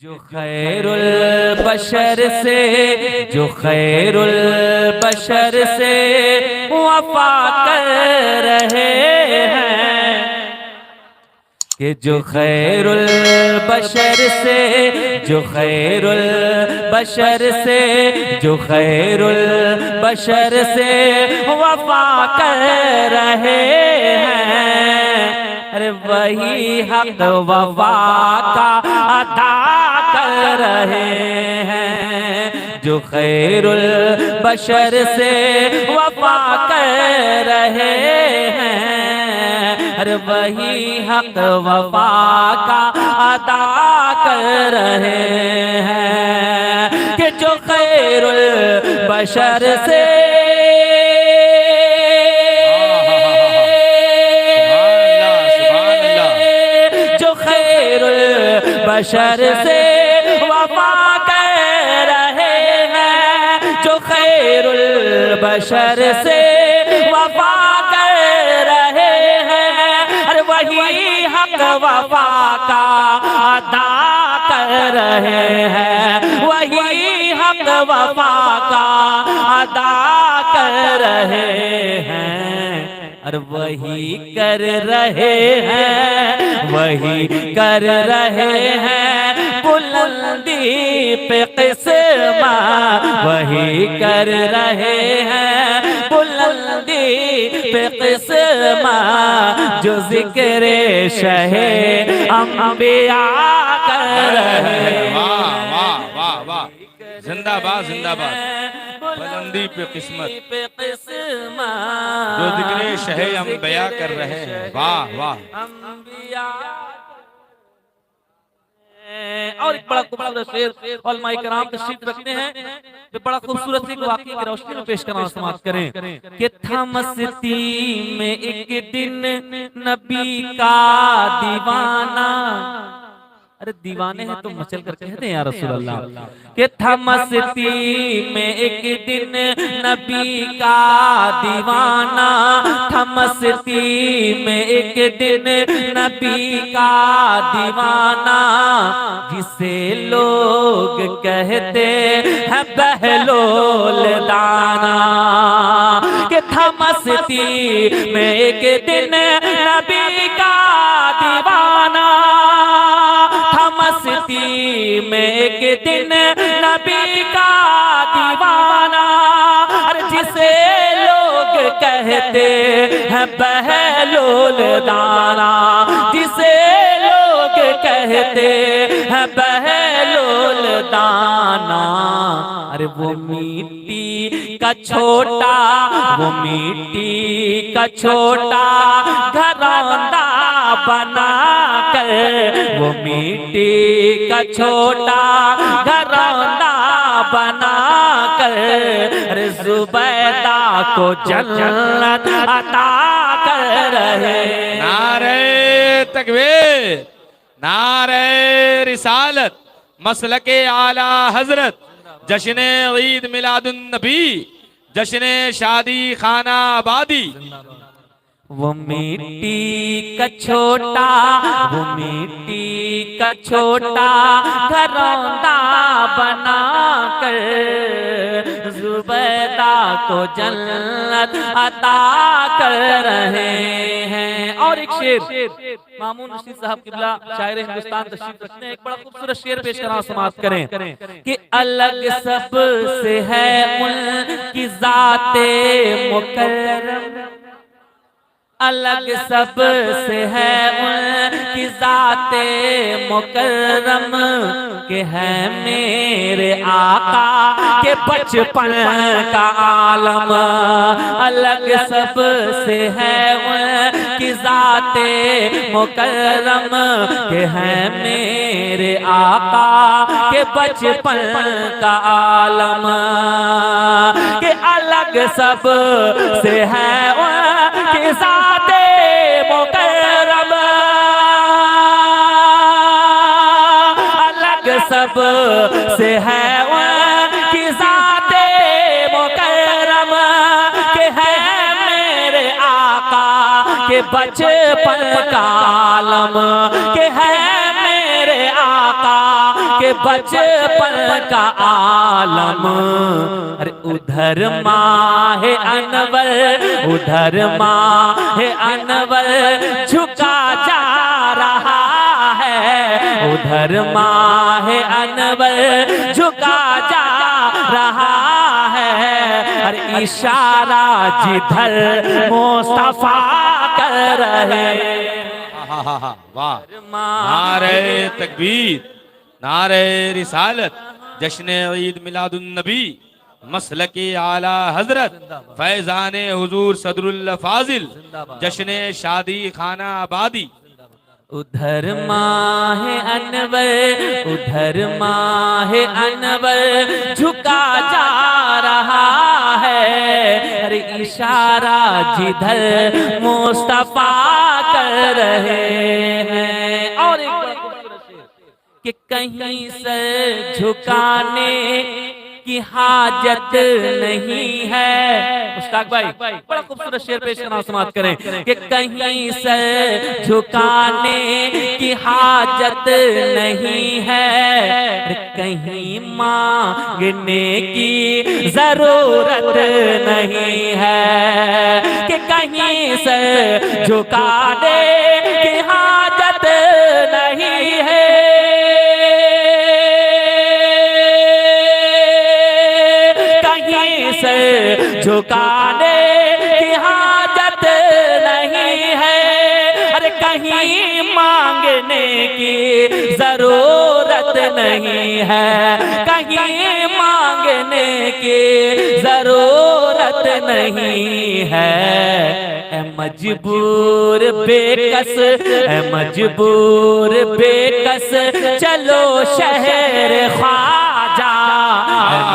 खैरुल बशर से, जो खैरुल बशर से वफा कर रहे हैं, कि जो खैरुल बशर से, जो खैरुल बशर से, जो खैरुल बशर से वफा कर रहे हैं, अरे वही हक वफा का अदा कर रहे हैं। जो खैरुल बशर से वफा कर रहे हैं, अरे वही हक वफा का अदा कर रहे हैं। कि जो खैरुल बशर से, जो खैरुल बशर से वफा कर रहे हैं, जो खैरुल बशर से वफा कर रहे हैं, अरे वही हक वफा का अदा कर रहे हैं, वही हक वफा का अदा कर रहे हैं, और वही कर रहे हैं, वही कर रहे हैं बुलंदी पे क़िस्मा, वही कर रहे हैं बुलंदी पे क़िस्मा, जो ज़िक्र शहे अंबिया कर रहे हैं। वाह वाह वाह वाह, जिंदाबाद जिंदाबाद। बुलंदी पे किस्मत, जो जिक्र शहे अंबिया कर रहे हैं। वाह वाह। और एक बड़ा खूबसूरत शेर उलमाए किराम तशरीफ रखते हैं, जो बड़ा खूबसूरत से वाक़ई की रोशनी में पेश करना समाप्त करें। कि था मस्ती में एक दिन नबी का दीवाना, अरे दीवाने हैं तो मचल कर कहते हैं या रसूल अल्लाह। कि था मस्ती में एक दिन नबी का दीवाना, था मस्ती में एक दिन नबी का दीवाना, जिसे लोग कहते हैं बहलोल दाना। कि था मस्ती में एक दिन नबी का दीवाना, मस्ती में एक दिन नबी का दीवाना, अरे जिसे लोग कहते हैं बहलोल दाना, जिसे लोग कहते हैं बहलोल दाना, अरे वो मिट्टी का छोटा, वो मिट्टी का छोटा घरौंदा बना कर, वो मिट्टी का छोटा घरौंदा बना कर, जुबैदा को जन्नत अता कर रहे। नारे तकबीर, नारे रिसालत, मसलके आला हजरत, जश्न ईद मिलादुन नबी, जश्न शादी खाना आबादी। वो मिट्टी का छोटा, वो मिट्टी का छोटा घरौंदा बना कर, जुबैदा को जन्नत अता कर रहे हैं। और एक शेर मामून रशीद साहब किबला शायर हिंदुस्तान तशरीफ रखते हैं, एक बड़ा खूबसूरत शेर पेश करना समाप्त करें। कि अलग सब से है उनकी ज़ाते मुकर्रम, अलग सब से है उनकी ज़ाते मुकर्रम, के है मेरे आका के बचपन का आलम। अलग सब से है उनकी ज़ाते मुकर्रम, के है मेरे आका के बचपन का आलम। के अलग सब से है उनकी ज़ाते मुकर्रम, अलग सब से है उनकी ज़ाते मुकर्रम, के है मेरे आका के बचपन का आलम, के है मेरे आका के के बचपन का आलम, अरे उधर माहे अनवर, उधर माहे अनवर झुका जा रहा है, उधर माहे अनवर झुका जा रहा है। अरे इशारा जिधर मुस्तफा कर रहे। वाह, नारे तकबीर, नारे रिसालत, जश्न ईद मिलादुन नबी, मसलके आला हजरत, फैजाने हुजूर सदरुल फाजिल, जश्न शादी खाना आबादी। उधर माहे अनवर, उधर माहे अनवर झुका जा रहा है। अरे इशारा जिधर मुस्तफा कर रहे हैं। और एक कि कहीं से झुकाने की हाजत नहीं है। मुश्ताक भाई बड़ा खूबसूरत शेर पेश करना समाप्त करें कि कहीं से झुकाने की हाजत नहीं है, कहीं मांगने की जरूरत नहीं है, कि कहीं से झुकाने की हाजत नहीं है, झुकाने की हाजत नहीं है। अरे कहीं मांगने की जरूरत नहीं है, कहीं मांगने की जरूरत नहीं है। ऐ मजबूर बेकस, ऐ मजबूर बेकस चलो शहर ख्वाजा,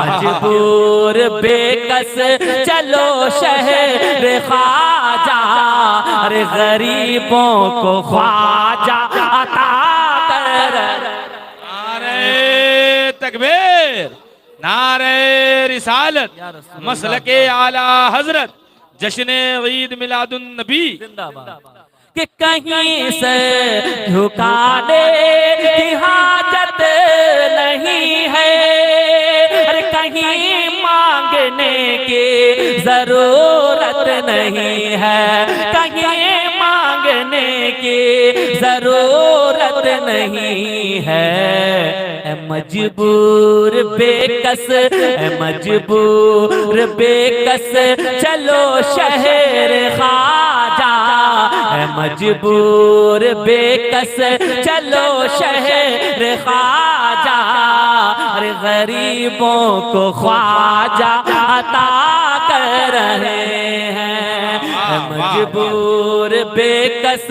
मजबूर बेकस चलो शहर ख्वाजा। अरे गरीबों को ख्वाजा अता कर। नारे तकबीर, नारे रिसालत, मसलके आला हजरत, जश्न ईद मिलादुन नबी। कि कहीं से झुकाने की हाजत नहीं है, अरे कहीं मांगने की जरूरत नहीं है, कहीं मांगने की जरूरत नहीं है। ऐ मजबूर बेकस, ऐ मजबूर बेकस चलो शहर ख्वाजा, ऐ मजबूर बेकस चलो शहर ख्वाजा। अरे गरीबों को ख्वाजा अता कर रहे हैं। ऐ मजबूर बेकस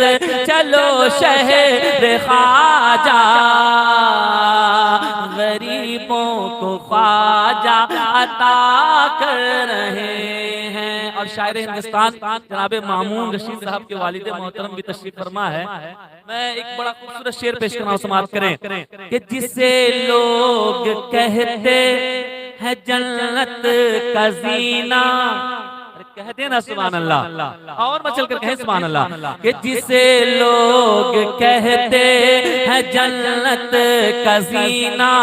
चलो शहर ख्वाजा, गरीबों को ख्वाजा अता कर रहे हैं। और शायर हिंदुस्तान जनाब मामून रशीद साहब के वालिद मोहतरम भी तशरीफ फरमा है। मैं एक बड़ा खूबसूरत शेर पेश करना समाप्त करें कि जिसे लोग कहते हैं जन्नत का जीना, कह देना सुभान अल्लाह, और मचल कर कहें सुभान अल्लाह, कि जिसे लोग कहते हैं जन्नत का जीना,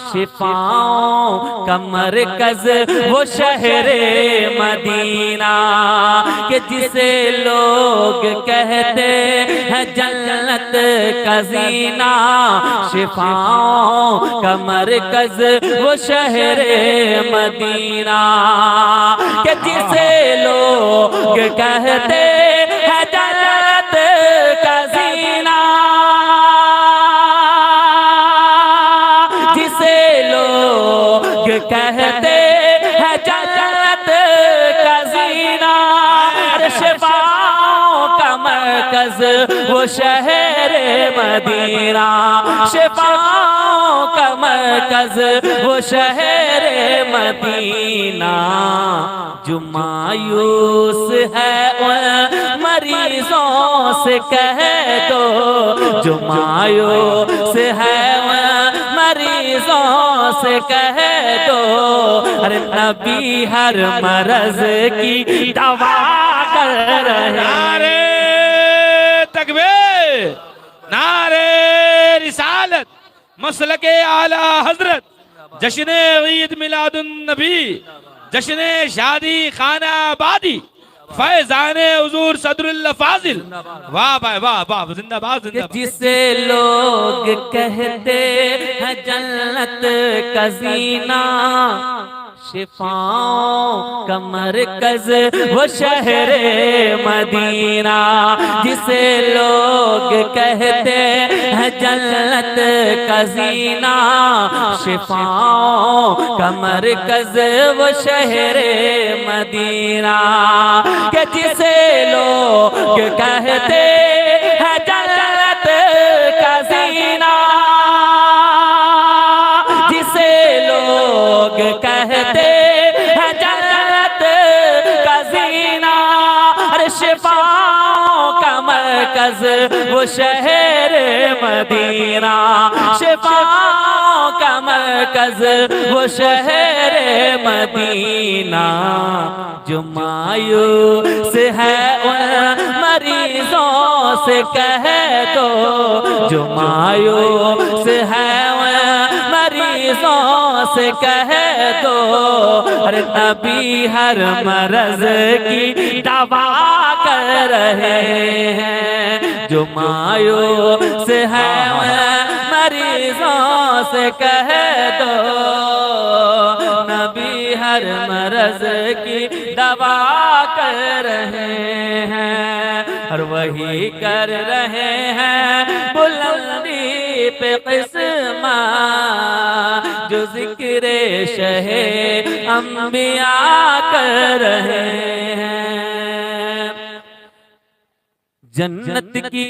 शिफाओं का मरकज वो शहरे मदीना। कि जिसे लोग कहते हैं जन्नत का जीना, शिफाओं का मरकज वो शहरे मदीना। कि जिसे लोग कहते हैं जन्नत का जीना, जिसे लोग कहते हैं जन्नत का जीना, शिफाओं का मरकज वो शहर मदीना, शिफाओं का मरकज वो शहर मदीना। जो मायूस है उन मरीजों से कह दो, जो मायूस है उन मरीजों से कह दो, अरे नबी हर मरज की दवा कर रहे। नारे तकबीर, नारे रिसालत, मसलके आला हजरत, जश्न ईद मिलादुन नबी, जश्न शादी खाना आबादी, फैजाने हुजूर सदरुल फाजिल। वाह भाई वाह वाह, जिंदाबाद जिंदाबाद। जिसे लोग कहते हैं जन्नत का जीना, शिफाओं का मरकज वो शहरे मदीना। जिसे लोग कहते हैं जन्नत का जीना, शिफाओं का मरकज वो शहरे मदीना। कि जिसे लोग कहते हैं जन्नत का जीना, जिसे लोग कहते हैं जन्नत का जीना, अरे शिफाओं का मरकज वो शहर मदीना, शिफाओं का मरकज वो शहर मदीना। जो मायूस है उन मरीजों से कह दो, जो मायूस है उन मरीजों से कह दो, अरे नबी हर मरज की दवा कर रहे हैं। जो मायूस है मरीजों से कह दो, नबी हर मरज की दवा कर रहे हैं। और वही कर रहे हैं बुलंदी पे क़िस्मा, जो ज़िक्र शहे अंबिया कर रहे हैं। जन्नत की